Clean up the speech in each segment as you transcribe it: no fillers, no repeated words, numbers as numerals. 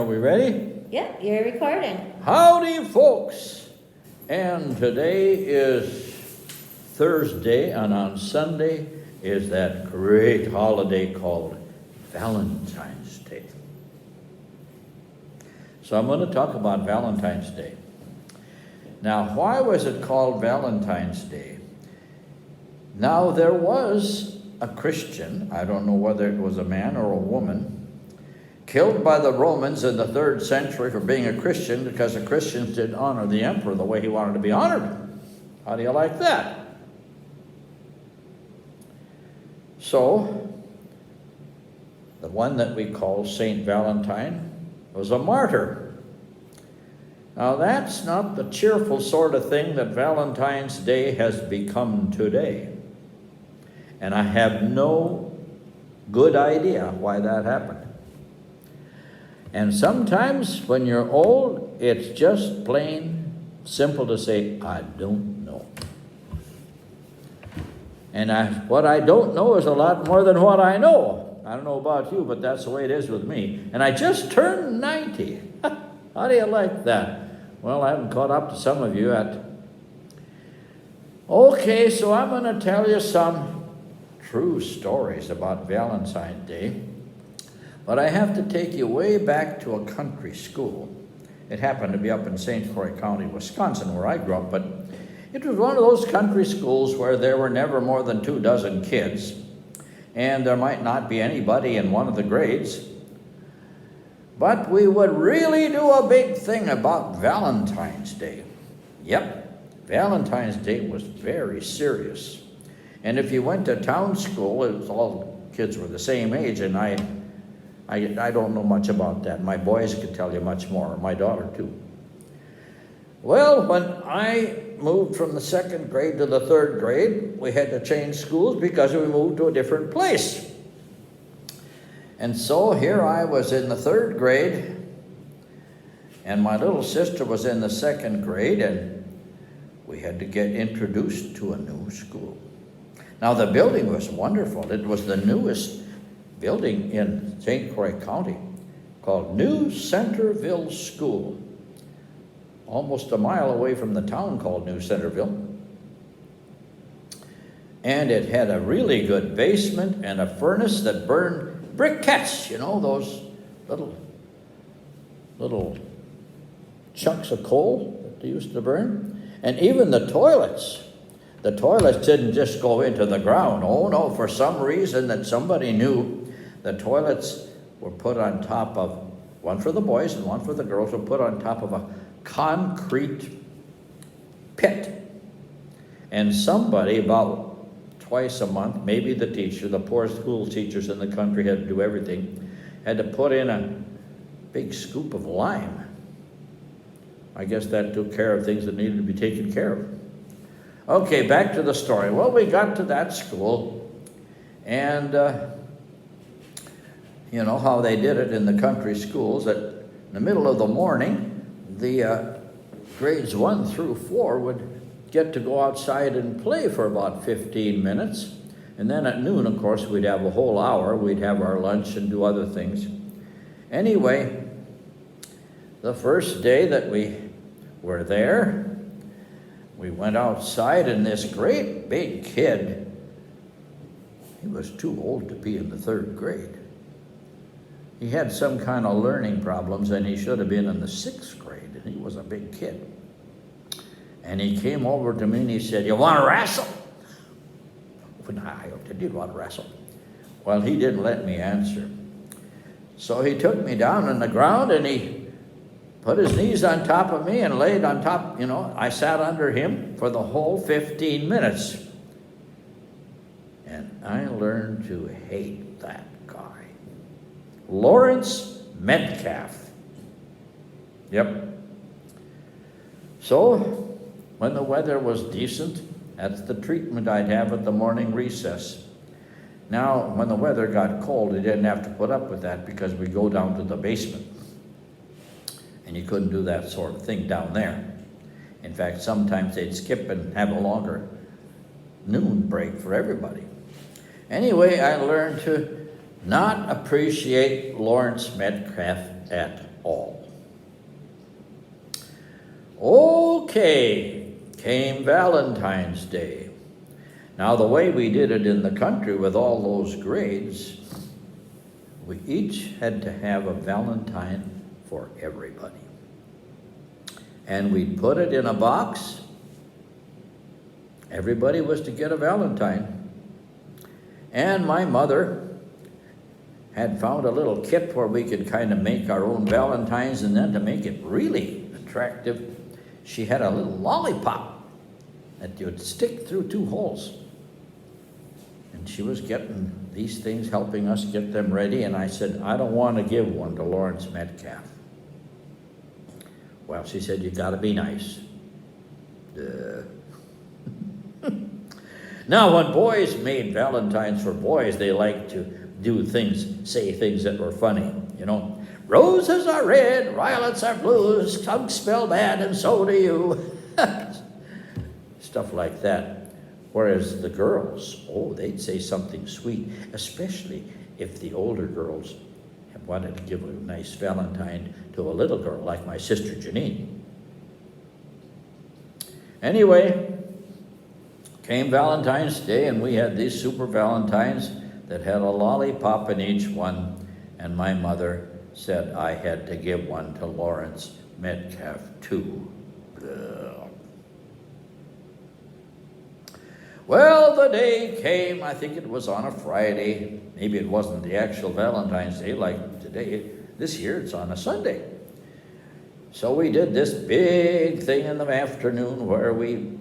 Are we ready? Yeah, you're recording. Howdy, folks! And today is Thursday, and on Sunday is that great holiday called Valentine's Day. So I'm going to talk about Valentine's Day. Now, why was it called Valentine's Day? Now, there was a Christian, I don't know whether it was a man or a woman, killed by the Romans in the 3rd century for being a Christian because the Christians didn't honor the emperor the way he wanted to be honored. How do you like that? So, the one that we call Saint Valentine was a martyr. Now, that's not the cheerful sort of thing that Valentine's Day has become today. And I have no good idea why that happened. And sometimes when you're old, it's just plain simple to say, I don't know. And what I don't know is a lot more than what I know. I don't know about you, but that's the way it is with me. And I just turned 90. How do you like that? Well, I haven't caught up to some of you yet. Okay, so I'm going to tell you some true stories about Valentine's Day. But I have to take you way back to a country school. It happened to be up in St. Croix County, Wisconsin, where I grew up, but it was one of those country schools where there were never more than 24 kids, and there might not be anybody in one of the grades. But we would really do a big thing about Valentine's Day. Yep, Valentine's Day was very serious. And if you went to town school, it was all kids were the same age, and I don't know much about that. My boys could tell you much more, my daughter too. Well, when I moved from the 2nd grade to the 3rd grade, we had to change schools because we moved to a different place. And so here I was in the 3rd grade, and my little sister was in the 2nd grade, and we had to get introduced to a new school. Now, the building was wonderful. It was the newest building in St. Croix County called New Centerville School, almost a mile away from the town called New Centerville. And it had a really good basement and a furnace that burned briquettes, you know, those little chunks of coal that they used to burn. And even the toilets didn't just go into the ground. Oh no, for some reason that somebody knew, the toilets were put on top of, one for the boys and one for the girls, were put on top of a concrete pit. And somebody about twice a month, maybe the teacher, the poor school teachers in the country had to do everything, had to put in a big scoop of lime. I guess that took care of things that needed to be taken care of. Okay, back to the story. Well, we got to that school, and you know how they did it in the country schools, that in the middle of the morning, the grades 1 through 4 would get to go outside and play for about 15 minutes. And then at noon, of course, we'd have a whole hour. We'd have our lunch and do other things. Anyway, the first day that we were there, we went outside, and this great big kid, he was too old to be in the 3rd grade. He had some kind of learning problems, and he should have been in the 6th grade, and he was a big kid. And he came over to me and he said, "You want to wrestle?" I did want to wrestle. Well, he didn't let me answer. So he took me down on the ground, and he put his knees on top of me and laid on top, you know, I sat under him for the whole 15 minutes. And I learned to hate that guy. Lawrence Metcalf. Yep. So, when the weather was decent, that's the treatment I'd have at the morning recess. Now, when the weather got cold, I didn't have to put up with that because we go down to the basement. And you couldn't do that sort of thing down there. In fact, sometimes they'd skip and have a longer noon break for everybody. Anyway, I learned to not appreciate Lawrence Metcalf at all. Okay, came Valentine's Day. Now, the way we did it in the country with all those grades, we each had to have a Valentine for everybody. And we'd put it in a box. Everybody was to get a Valentine. And my mother had found a little kit where we could kind of make our own Valentines, and then to make it really attractive, she had a little lollipop that you would stick through 2 holes. And she was getting these things, helping us get them ready, and I said, I don't want to give one to Lawrence Metcalf. Well, she said, you gotta be nice. Now, when boys made Valentines for boys, they liked to do things, say things that were funny. You know, roses are red, violets are blue, tongues spell bad, and so do you. Stuff like that. Whereas the girls, they'd say something sweet, especially if the older girls wanted to give a nice Valentine to a little girl, like my sister Janine. Anyway, came Valentine's Day, and we had these super Valentines that had a lollipop in each one, and my mother said I had to give one to Lawrence Metcalf too. Well, the day came, I think it was on a Friday. Maybe it wasn't the actual Valentine's Day like today. This year it's on a Sunday. So we did this big thing in the afternoon where we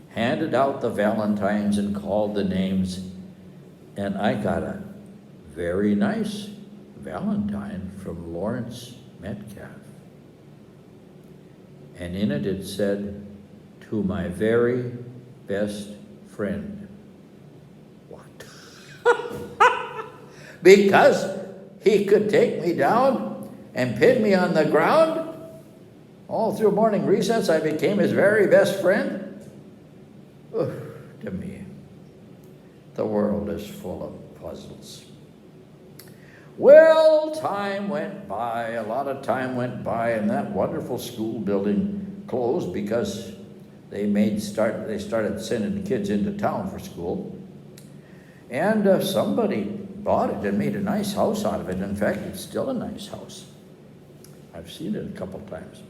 handed out the Valentines and called the names. And I got a very nice Valentine from Lawrence Metcalf. And in it, it said, to my very best friend. What? Because he could take me down and pin me on the ground? All through morning recess, I became his very best friend? To me, the world is full of puzzles. Well, time went by, a lot of time went by, and that wonderful school building closed because they started sending kids into town for school. And somebody bought it and made a nice house out of it. In fact, it's still a nice house. I've seen it a couple times.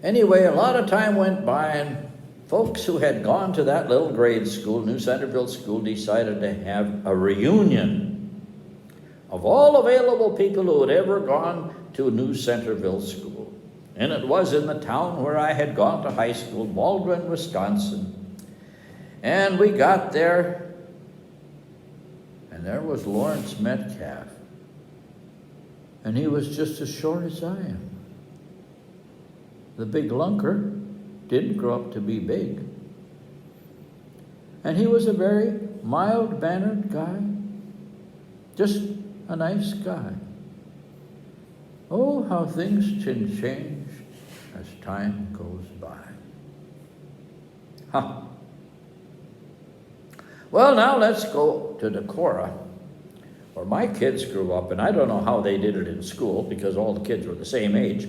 Anyway, a lot of time went by, and folks who had gone to that little grade school, New Centerville School, decided to have a reunion of all available people who had ever gone to New Centerville School. And it was in the town where I had gone to high school, Baldwin, Wisconsin. And we got there, and there was Lawrence Metcalf. And he was just as short as I am. The big lunker didn't grow up to be big. And he was a very mild-mannered guy, just a nice guy. Oh, how things can change as time goes by. Huh. Well, now let's go to Decorah, where my kids grew up, and I don't know how they did it in school because all the kids were the same age.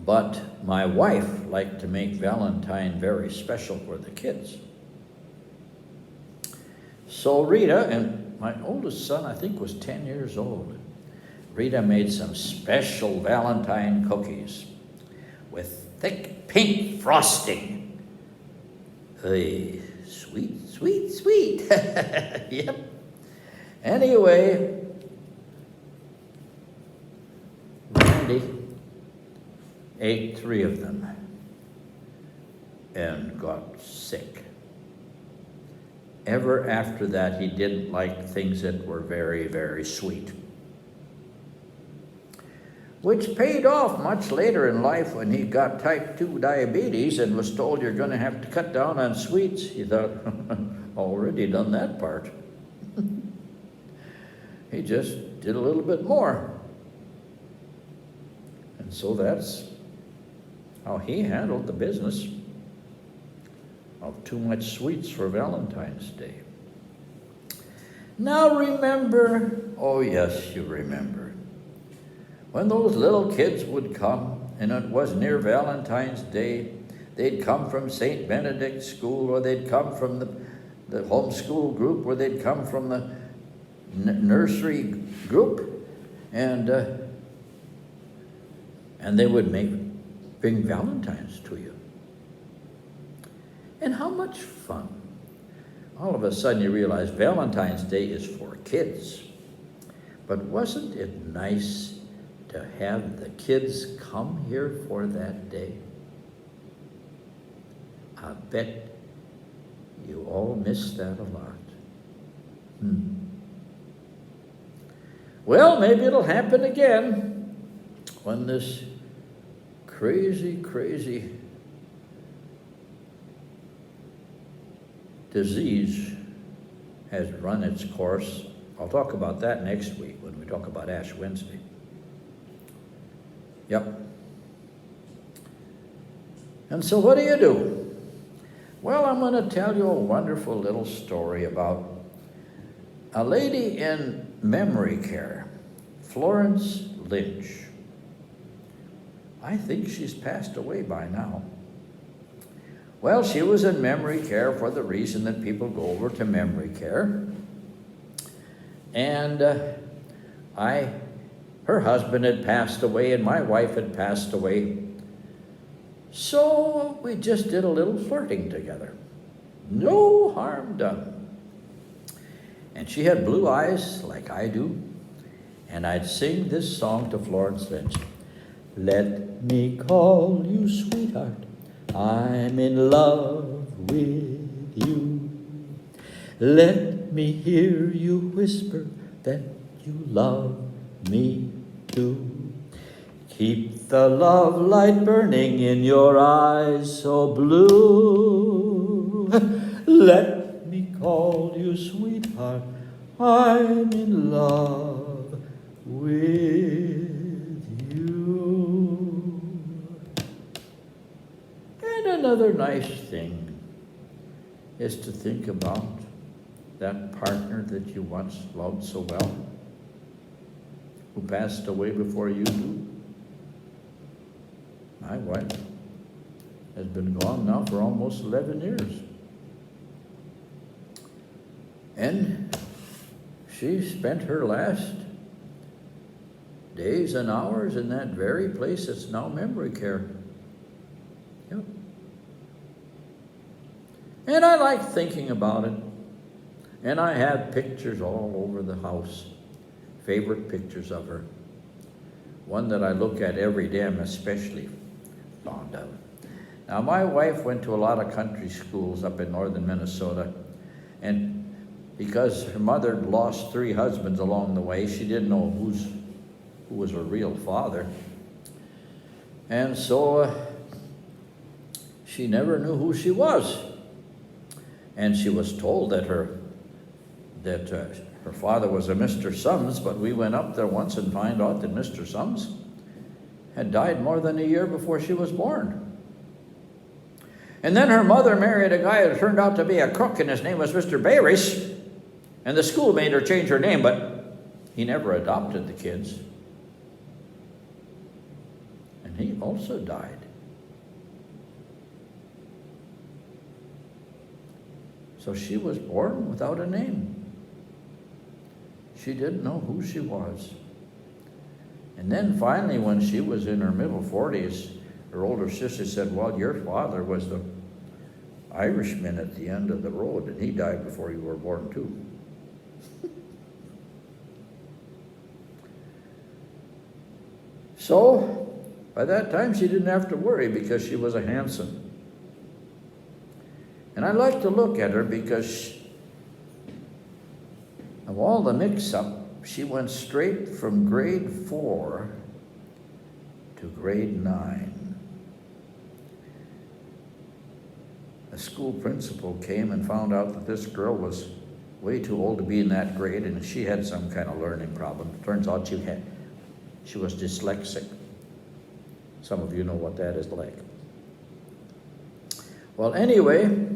But my wife liked to make Valentine very special for the kids. So Rita, and my oldest son, I think, was 10 years old. Rita made some special Valentine cookies with thick pink frosting. Hey, sweet, sweet, sweet. Yep. Anyway, Randy ate 3 of them and got sick. Ever after that, he didn't like things that were very, very sweet. Which paid off much later in life when he got type 2 diabetes and was told you're going to have to cut down on sweets. He thought, already done that part. He just did a little bit more. And so that's how he handled the business of too much sweets for Valentine's Day. Now remember, oh yes, you remember, when those little kids would come, and it was near Valentine's Day, they'd come from St. Benedict's School, or they'd come from the homeschool group, or they'd come from the nursery group, and they would bring Valentines to you. And how much fun. All of a sudden you realize Valentine's Day is for kids. But wasn't it nice to have the kids come here for that day? I bet you all miss that a lot. Well, maybe it'll happen again when this crazy disease has run its course. I'll talk about that next week when we talk about Ash Wednesday. Yep. And so what do? Well, I'm going to tell you a wonderful little story about a lady in memory care, Florence Lynch. I think she's passed away by now. Well, she was in memory care for the reason that people go over to memory care. And her husband had passed away and my wife had passed away. So we just did a little flirting together. No harm done. And she had blue eyes like I do. And I'd sing this song to Florence Lynch. Let me call you sweetheart. I'm in love with you. Let me hear you whisper that you love me too. Keep the love light burning in your eyes so blue. Let me call you sweetheart. I'm in love with you. And another nice thing is to think about that partner that you once loved so well, who passed away before you do. My wife has been gone now for almost 11 years. And she spent her last days and hours in that very place that's now memory care. Yep. And I like thinking about it. And I have pictures all over the house, favorite pictures of her. One that I look at every day I'm especially fond of. Now, my wife went to a lot of country schools up in northern Minnesota, and because her mother lost 3 husbands along the way, she didn't know who was her real father. And so she never knew who she was. And she was told that her father was a Mr. Sums, but we went up there once and found out that Mr. Sums had died more than a year before she was born. And then her mother married a guy who turned out to be a crook, and his name was Mr. Bayrish. And the school made her change her name, but he never adopted the kids. And he also died. So she was born without a name. She didn't know who she was. And then finally, when she was in her middle 40s, her older sister said, well, your father was the Irishman at the end of the road, and he died before you were born too. So, by that time, she didn't have to worry because she was a Hanson. And I like to look at her because of all the mix-up, she went straight from grade 4 to grade 9. A school principal came and found out that this girl was way too old to be in that grade, and she had some kind of learning problem. Turns out she was dyslexic. Some of you know what that is like. Well, anyway,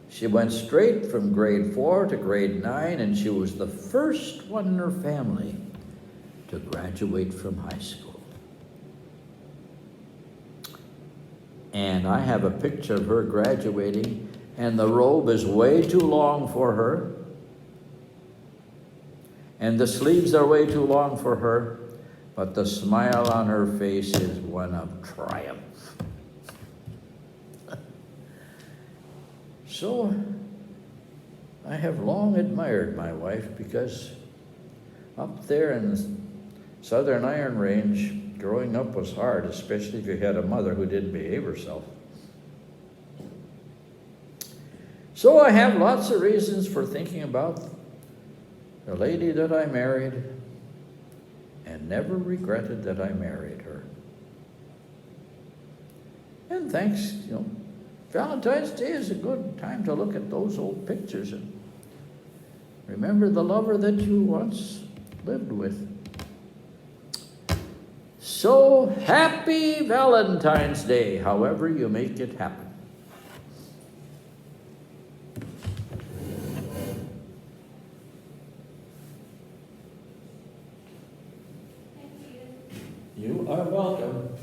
she went straight from grade 4 to grade 9, and she was the first one in her family to to graduate from high school. And I have a picture of her graduating, and the robe is way too long for her, and the sleeves are way too long for her, but the smile on her face is one of triumph. So, I have long admired my wife, because up there in the Southern Iron Range, growing up was hard, especially if you had a mother who didn't behave herself. So I have lots of reasons for thinking about the lady that I married, and never regretted that I married her. And thanks, Valentine's Day is a good time to look at those old pictures and remember the lover that you once lived with. So happy Valentine's Day, however you make it happen. You are welcome.